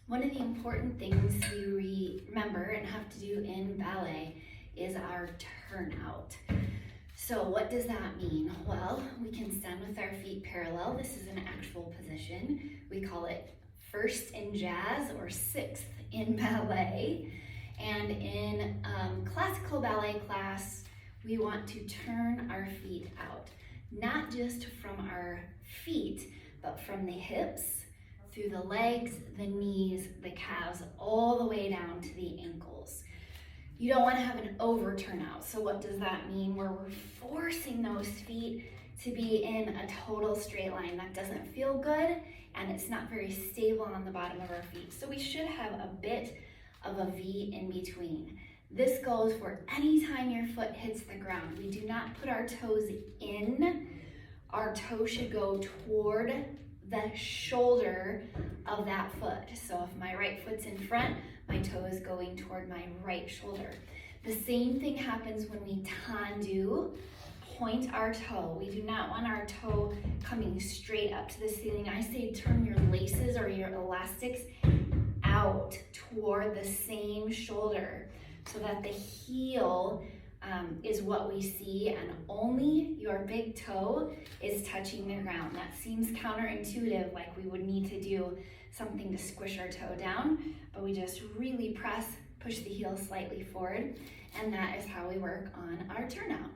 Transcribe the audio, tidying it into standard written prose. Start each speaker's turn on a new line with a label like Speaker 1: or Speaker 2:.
Speaker 1: One of the important things we remember and have to do in ballet is our turnout. So what does that mean? Well, we can stand with our feet parallel. This is an actual position. We call it first in jazz or sixth in ballet. And in classical ballet class, we want to turn our feet out, not just from our feet, but from the hips, through the legs, the knees, the calves, all the way down to the ankles. You don't want to have an over turnout. So what does that mean? Where we're forcing those feet to be in a total straight line. That doesn't feel good, and it's not very stable on the bottom of our feet. So we should have a bit of a V in between. This goes for any time your foot hits the ground. We do not put our toes in. Our toe should go toward the shoulder of that foot. So if my right foot's in front, my toe is going toward my right shoulder. The same thing happens when we tendu, point our toe. We do not want our toe coming straight up to the ceiling. I say turn your laces or your elastics out toward the same shoulder so that the heel is what we see, and only your big toe is touching the ground. That seems counterintuitive, like we would need to do something to squish our toe down, but we just really press, push the heel slightly forward, and that is how we work on our turnout.